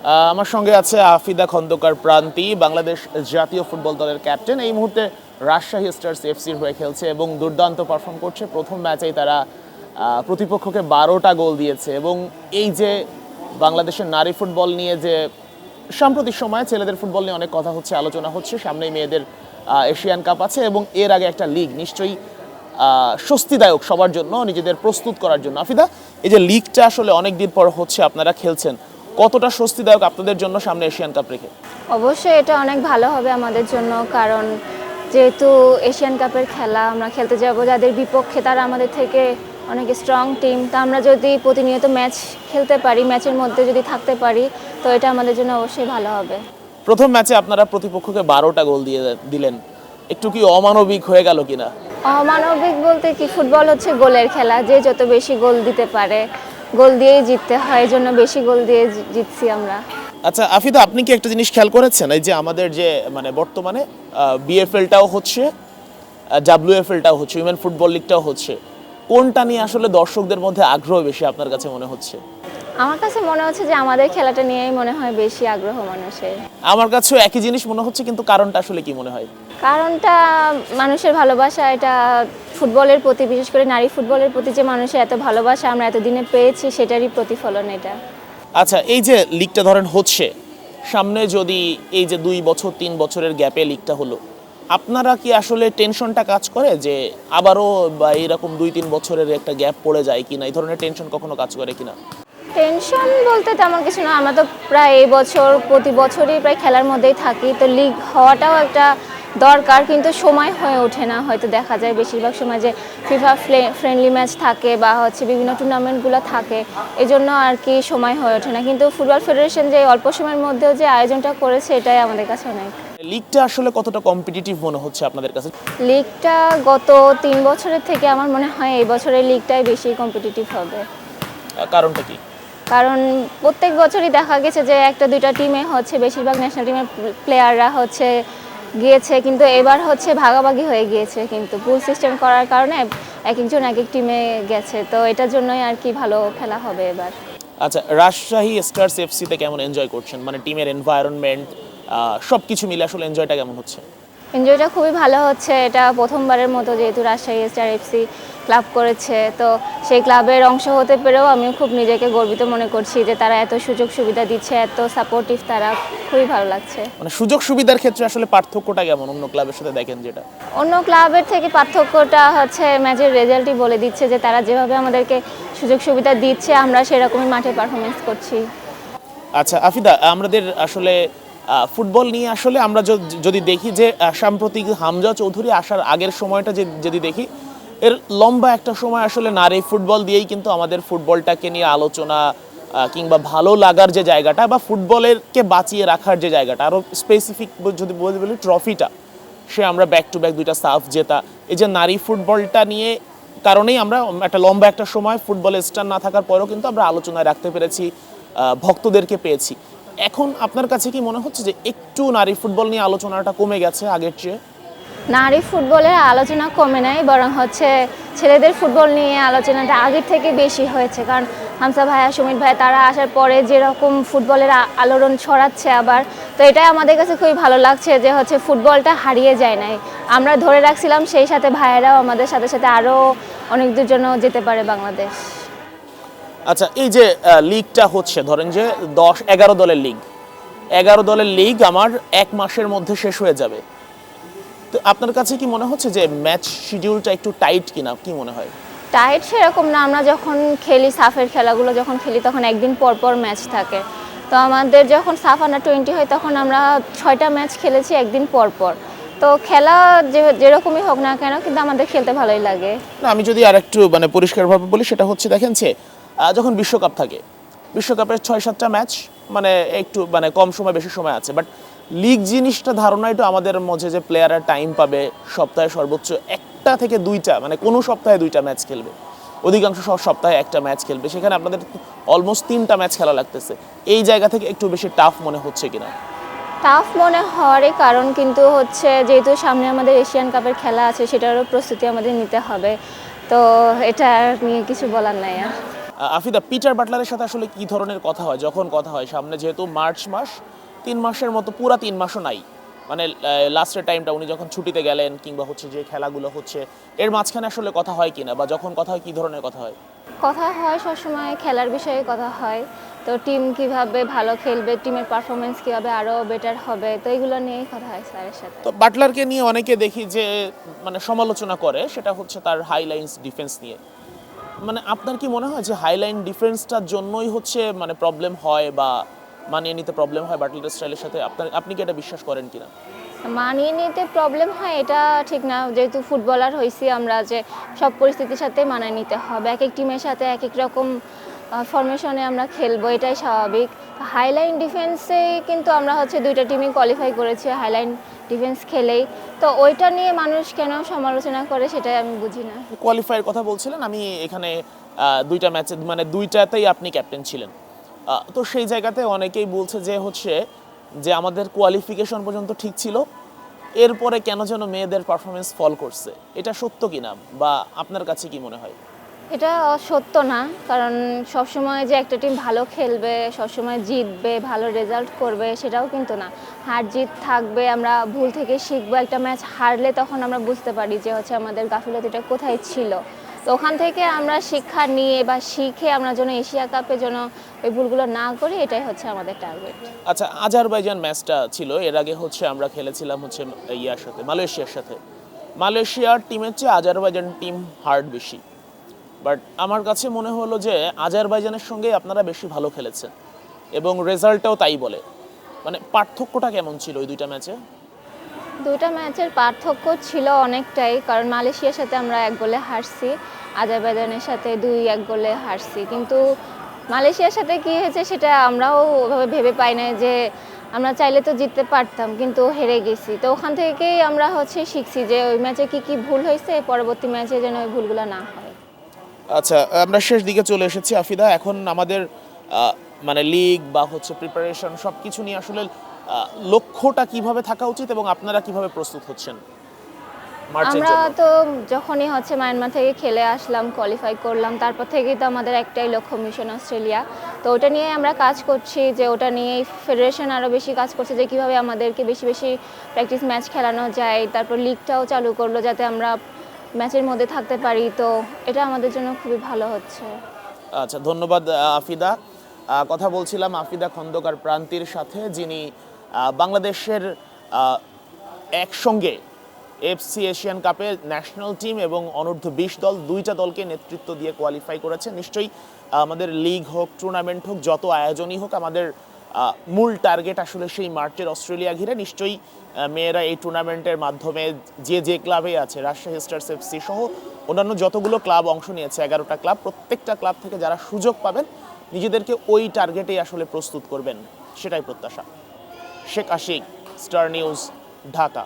আমার সঙ্গে আছে আফিদা খন্দকার প্রান্তি, বাংলাদেশ জাতীয় ফুটবল দলের ক্যাপ্টেন। এই মুহূর্তে রাজশাহী স্টারস এফসির হয়ে খেলছে এবং দুর্দান্ত পারফর্ম করছে। প্রথম ম্যাচেই তারা প্রতিপক্ষকে 12টা গোল দিয়েছে। এবং এই যে বাংলাদেশের নারী ফুটবল নিয়ে যে সাম্প্রতিক সময়ে ছেলেদের ফুটবল নিয়ে অনেক কথা হচ্ছে, আলোচনা হচ্ছে, সামনেই মেয়েদের এশিয়ান কাপ আছে এবং এর আগে একটা লিগ নিশ্চয়ই স্বস্তিদায়ক সবার জন্য, নিজেদের প্রস্তুত করার জন্য। আফিদা, এই যে লিগটা আসলে অনেক দিন পর হচ্ছে, আপনারা খেলছেন, কতটা স্বস্তিদায়ক আপনাদের জন্য সামনে এশিয়ান কাপ রেখে? অবশ্যই এটা অনেক ভালো হবে আমাদের জন্য, কারণ যেহেতু এশিয়ান কাপের খেলা আমরা খেলতে যাব যাদের বিপক্ষে, তারা আমাদের থেকে অনেক স্ট্রং টিম। তা আমরা যদি প্রতিনিয়ত ম্যাচ খেলতে পারি, ম্যাচের মধ্যে যদি থাকতে পারি, তো এটা আমাদের জন্য অবশ্যই ভালো হবে। প্রথম ম্যাচে আপনারা প্রতিপক্ষকে 12টা গোল দিয়ে দিলেন, একটু কি অমানবিক হয়ে গেল কিনা? অমানবিক বলতে কি, ফুটবল হচ্ছে গোলের খেলা, যে যত বেশি গোল দিতে পারে, গোল দিয়েই জিততে হয়, এই জন্য বেশি গোল দিয়ে জিতছি আমরা। আচ্ছা আফিদা, আপনি কি একটা জিনিস খেয়াল করেছেন, এই যে আমাদের যে মানে বর্তমানে বিএফএলটাও হচ্ছে, ডাব্লিউএফএলটাও হচ্ছে, উইমেন ফুটবল লিগটাও হচ্ছে, কোনটা নিয়ে আসলে দর্শকদের মধ্যে আগ্রহ বেশি আপনার কাছে মনে হচ্ছে? আমার কাছে মনে হচ্ছে যে আমাদের খেলাটা নিয়েই মনে হয় বেশি আগ্রহ মানুষের। আমার কাছেও একই জিনিস মনে হচ্ছে, কিন্তু কারণটা আসলে কি মনে হয়? কারণটা মানুষের ভালোবাসা, এটা ফুটবলের প্রতি, বিশেষ করে নারী ফুটবলের প্রতি যে মানুষের এত ভালোবাসা আমরা এতদিনে পেয়েছি, সেটারই প্রতিফলন এটা। আচ্ছা, এই যে লিগটা ধরেন হচ্ছে, সামনে যদি এই যে 2 বছর 3 বছরের গ্যাপে লিগটা হলো, আপনারা কি আসলে টেনশনটা কাজ করে যে আবারও বা এরকম 2-3 বছরের একটা গ্যাপ পড়ে যায় কিনা, এই ধরনের টেনশন কখনো কাজ করে কিনা? টেনশন বলতে তেমন কিছু না, আমরা তো প্রায় এই বছর প্রতি বছরই প্রায় খেলার মধ্যেই থাকি, তো লিগ হওয়াটাও একটা দরকার, কিন্তু সময় হয়ে ওঠে না। হয়তো দেখা যায় বেশিরভাগ সময় যে ফিফা ফ্রেন্ডলি ম্যাচ থাকে বা হচ্ছে বিভিন্ন টুর্নামেন্টগুলো থাকে, এই জন্য আর কি সময় হয়ে ওঠে না। কিন্তু ফুটবল ফেডারেশন যে অল্প সময়ের মধ্যেও যে আয়োজনটা করেছে, এটাই আমাদের কাছে অনেক। লিগটা আসলে কতটা কম্পিটিটিভ মনে হচ্ছে আপনাদের কাছে? লিগটা গত 3 বছরের থেকে আমার মনে হয় এই বছরের লিগটাই বেশি কম্পিটিটিভ হবে। কারণটা কি? কারণ প্রত্যেক বছরই দেখা গেছে যে একটা দুইটা টিমে হচ্ছে বেশিরভাগ ন্যাশনাল টিমের প্লেয়াররা হচ্ছে গিয়েছে, কিন্তু এবার হচ্ছে ভাগাভাগি হয়ে গিয়েছে, কিন্তু পুল সিস্টেম করার কারণে এক একজন এক এক টিমে গেছে, তো এটার জন্যই আর কি ভালো খেলা হবে এবার। আচ্ছা, রাজশাহী স্টারস এফসিতে কেমন এনজয় করছেন, মানে টিমের এনভায়রনমেন্ট সব কিছু মিলে আসলে এনজয়টা কেমন হচ্ছে? এনজয়টা খুবই ভালো হচ্ছে। এটা প্রথমবারের মতো যেহেতু রাজশাহী স্টার এফসি ক্লাব করেছে, তো সেই ক্লাবের অংশ হতে পেরেও আমিও খুব নিজেকে গর্বিত মনে করছি যে তারা এত সুযোগ সুবিধা দিচ্ছে, এত সাপোর্টিভ, তারা খুবই ভালো লাগছে। মানে সুযোগ সুবিধার ক্ষেত্রে আসলে পার্থক্যটা কেমন অন্য ক্লাবের সাথে দেখেন যেটা? অন্য ক্লাবের থেকে পার্থক্যটা হচ্ছে ম্যাচের রেজাল্টই বলে দিচ্ছে, যে তারা যেভাবে আমাদেরকে সুযোগ সুবিধা দিচ্ছে আমরা সেরকমই মাঠে পারফরমেন্স করছি। আচ্ছা আফিদা, আমাদের আসলে ফুটবল নিয়ে আসলে আমরা যদি দেখি যে সাম্প্রতিক হামজা চৌধুরী আসার আগের সময়টা যদি দেখি, এর লম্বা একটা সময় আসলে নারী ফুটবল দিয়েই কিন্তু আমাদের ফুটবলটাকে নিয়ে আলোচনা কিংবা ভালো লাগার যে জায়গাটা বা ফুটবলেরকে বাঁচিয়ে রাখার যে জায়গাটা, আরও স্পেসিফিক যদি বলি ট্রফিটা, সে আমরা ব্যাক টু ব্যাক 2টা সাফ জেতা, এই যে নারী ফুটবলটা নিয়ে কারণেই আমরা একটা লম্বা একটা সময় ফুটবলের স্টার না থাকার পরেও কিন্তু আমরা আলোচনায় রাখতে পেরেছি, ভক্তদেরকে পেয়েছি। এখন আপনার কাছে কি মনে হচ্ছে যে একটু নারী ফুটবল নিয়ে আলোচনাটা কমে গেছে আগের চেয়ে? নারী ফুটবলের আলোচনা কমে নাই, বরং হচ্ছে ছেলেদের ফুটবল নিয়ে আলোচনাটা আগের থেকে বেশি হয়েছে। কারণ হামসা ভাইয়া, সুমিত ভাই, তারা আসার পরে যেরকম ফুটবলের আলোড়ন ছড়াচ্ছে আবার, তো এটাই আমাদের কাছে খুবই ভালো লাগছে যে হচ্ছে ফুটবলটা হারিয়ে যায় নাই, আমরা ধরে রাখছিলাম, সেই সাথে ভাইয়েরাও আমাদের সাথে সাথে আরও অনেক দূর জন্য যেতে পারে বাংলাদেশ। আচ্ছা, এই যে লিগটা হচ্ছে, ধরেন যে 11 দলের লিগ, 11 দলের লিগ আমার 1 মাসের মধ্যে শেষ হয়ে যাবে, তো আপনার কাছে কি মনে হচ্ছে যে ম্যাচ শিডিউলটা একটু টাইট কিনা, কি মনে হয়? টাইট সেরকম না, আমরা যখন খেলি সাফের খেলাগুলো যখন খেলি তখন একদিন পর পর ম্যাচ থাকে, তো আমাদের যখন সাফ আন্ডার 20 হয় তখন আমরা 6টা ম্যাচ খেলেছি একদিন পর পর, তো খেলা যেরকমই হোক না কেন, কিন্তু আমাদের খেলতে ভালোই লাগে। না, আমি যদি আর একটু মানে পরিষ্কারভাবে বলি, সেটা হচ্ছে দেখেন যে যখন বিশ্বকাপ থাকে, বিশ্বকাপের 6-7টা ম্যাচ, মানে একটু মানে কম সময় বেশি সময় আছে, বাট লিগ জিনিসটা ধারণা একটু আমাদের মধ্যে যে প্লেয়াররা টাইম পাবে, সপ্তাহে সর্বোচ্চ 1টা থেকে 2টা, মানে কোনো সপ্তাহে 2টা ম্যাচ খেলবে, অধিকাংশ সপ্তাহে 1টা ম্যাচ খেলবে, সেখানে আপনাদের অলমোস্ট 3টা ম্যাচ খেলা লাগতেছে, এই জায়গা থেকে একটু বেশি টাফ মনে হচ্ছে কিনা? টাফ মনে হওয়ারই কারণ কিন্তু হচ্ছে যেহেতু সামনে আমাদের এশিয়ান কাপের খেলা আছে, সেটারও প্রস্তুতি আমাদের নিতে হবে, তো এটা নিয়ে কিছু বলার নাই আর। আফিদা, পিটার বাটলারের সাথে আসলে কি ধরনের কথা হয় যখন কথা হয়? সামনে যেহেতু মার্চ মাস, 3 মাসের মতো, পুরা 3 মাসও নাই, মানে লাস্টের টাইমটা উনি যখন ছুটিতে গেলেন কিংবা হচ্ছে যে খেলাগুলো হচ্ছে এর মাঝখানে আসলে কথা হয় কিনা, বা যখন কথা হয় কি ধরনের কথা হয়? কথা হয় সবসময় খেলার বিষয়ে কথা হয়, তো টিম কিভাবে ভালো খেলবে, টিমের পারফরমেন্স কিভাবে আরো বেটার হবে, তো এগুলো নিয়েই কথা হয় স্যারের সাথে। তো বাটলারকে নিয়ে অনেকে দেখি যে মানে সমালোচনা করে, সেটা হচ্ছে তার হাইলাইন্স ডিফেন্স নিয়ে। মানে আপনার কি মনে হয় যে হাইলাইন ডিফেন্সটার জন্যই হচ্ছে মানে প্রবলেম হয়, বা মানিয়ে নিতে প্রবলেম হয় বাটলারের স্টাইলের সাথে? আপনি কি এটা বিশ্বাস করেন কিনা? মানিয়ে নিতে প্রবলেম হয় এটা ঠিক না, যেহেতু ফুটবলার হয়েছি আমরা, যে সব পরিস্থিতির সাথে মানিয়ে নিতে হবে, এক এক টিমের সাথে এক এক রকম ফরমেশনে আমরা খেলবো, এটাই স্বাভাবিক। হাইলাইন ডিফেন্সে কিন্তু আমরা হচ্ছে দুইটা টিমই কোয়ালিফাই করেছি হাইলাইন ডিফেন্স খেলেই, তো ওইটা নিয়ে মানুষ কেন সমালোচনা করে সেটাই আমি বুঝি না। কোয়ালিফায়ার কথা বলছিলেন, আমি এখানে দুইটা ম্যাচে মানে দুইটাতেই আপনি ক্যাপ্টেন ছিলেন। তো সেই জায়গাতে অনেকেই বলছে যে হচ্ছে যে আমাদের কোয়ালিফিকেশন পর্যন্ত ঠিক ছিল, এরপরে কেন যেন মেয়েদের পারফরমেন্স ফল করছে। এটা সত্য কিনা, বা আপনার কাছে কি মনে হয়? এটা সত্য না, কারণ সবসময় যে একটা টিম ভালো খেলবে, সবসময় জিতবে, ভালো রেজাল্ট করবে সেটাও কিন্তু না। হার জিত থাকবে, আমরা ভুল থেকে শিখবো। একটা ম্যাচ হারলে তখন আমরা বুঝতে পারি যে হচ্ছে আমাদের গাফিলতিটা কোথায় ছিল, তো ওখান থেকে আমরা শিক্ষা নিয়ে বা শিখে আমরা যেন এশিয়া কাপে যেন ওই ভুলগুলো না করি, এটাই হচ্ছে আমাদের টার্গেট। আচ্ছা, আজারবাইজান ম্যাচটা ছিল, এর আগে হচ্ছে আমরা খেলেছিলাম হচ্ছে ইয়ার সাথে, মালয়েশিয়ার সাথে। মালয়েশিয়ার টিমের চেয়ে আজারবাইজান টিম হার্ড বেশি, বাট আমার কাছে মনে হলো যে আজারবাইজানের সঙ্গে আপনারা বেশি ভালো খেলেছেন, এবং রেজাল্টটাও তাই বলে। মানে পার্থক্যটা কেমন ছিল ওই দুইটা ম্যাচে? দুইটা ম্যাচের পার্থক্য ছিল অনেকটাই, কারণ মালয়েশিয়ার সাথে আমরা 1 গোলে হারছি, আজারবাইজানের সাথে 2-1 গোলে হারছি। কিন্তু মালয়েশিয়ার সাথে কি হয়েছে সেটা আমরাও ওভাবে ভেবে পাই না, যে আমরা চাইলে তো জিততে পারতাম কিন্তু হেরে গেছি, তো ওখান থেকেই আমরা হচ্ছে শিখছি যে ওই ম্যাচে কি কি ভুল হয়েছে, পরবর্তী ম্যাচে যেন ওই ভুলগুলো না হয়। আচ্ছা, আমরা শেষ দিকে চলে এসেছি আফিদা। এখন আমাদের মানে লিগ বা হচ্ছে প্রিপারেশন সব কিছু নিয়ে আসলে লক্ষ্যটা কিভাবে থাকা উচিত, এবং আপনারা কিভাবে প্রস্তুত হচ্ছেন মার্চের আমরা জন্য? তো যখনই হচ্ছে মায়ানমার থেকে খেলে আসলাম, কোয়ালিফাই করলাম, তারপর থেকেই তো আমাদের একটাই লক্ষ্য, মিশন অস্ট্রেলিয়া। তো ওটা নিয়ে আমরা কাজ করছি, যে ওটা নিয়েই ফেডারেশন আরও বেশি কাজ করছে, যে কীভাবে আমাদেরকে বেশি বেশি প্র্যাকটিস ম্যাচ খেলানো যায়। তারপর লিগটাও চালু করলো যাতে আমরা ম্যাচের মধ্যে থাকতে পারি, তো এটা আমাদের জন্য খুবই ভালো হচ্ছে। আচ্ছা, ধন্যবাদ আফিদা। কথা বলছিলাম আফিদা খন্দকার প্রান্তির সাথে, যিনি বাংলাদেশের একসঙ্গে এফসি এশিয়ান কাপে ন্যাশনাল টিম এবং অনূর্ধ্ব-20 দল, দুইটা দলকে নেতৃত্ব দিয়ে কোয়ালিফাই করেছে। নিশ্চয়ই আমাদের লিগ হোক, টুর্নামেন্ট হোক, যত আয়োজনই হোক, আমাদের মূল টার্গেট আসলে সেই মার্চের অস্ট্রেলিয়া ঘিরে। নিশ্চয়ই মেয়েরা এই টুর্নামেন্টের মাধ্যমে যে যে ক্লাবে আছে, রাজশাহী স্টার্স এফসি সহ অন্যান্য যতগুলো ক্লাব অংশ নিয়েছে, 11টা ক্লাব, প্রত্যেকটা ক্লাব থেকে যারা সুযোগ পাবেন নিজেদেরকে ওই টার্গেটেই আসলে প্রস্তুত করবেন, সেটাই প্রত্যাশা। Sheikh Ashik, star news, Dhaka.